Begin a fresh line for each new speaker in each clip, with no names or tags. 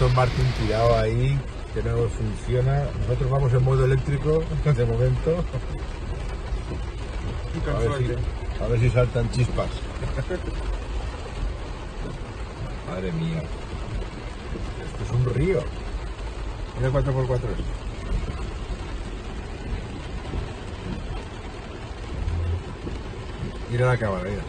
Aston Martin tirado ahí, que no funciona. Nosotros vamos en modo eléctrico de momento. A ver si saltan chispas. Madre mía. Esto es un río. Mira 4x4 es. Mira la cámara, mira.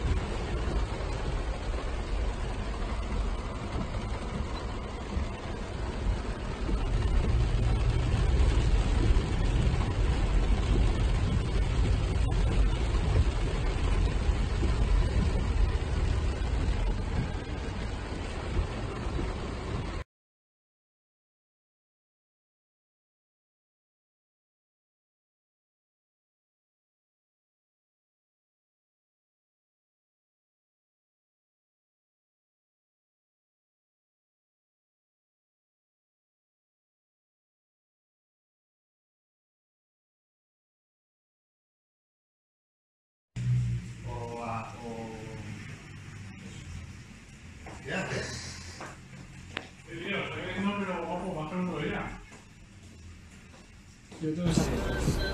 ¿Qué haces?
Tío, estoy viendo, pero guapo, bájalo todavía. Yo te lo sé.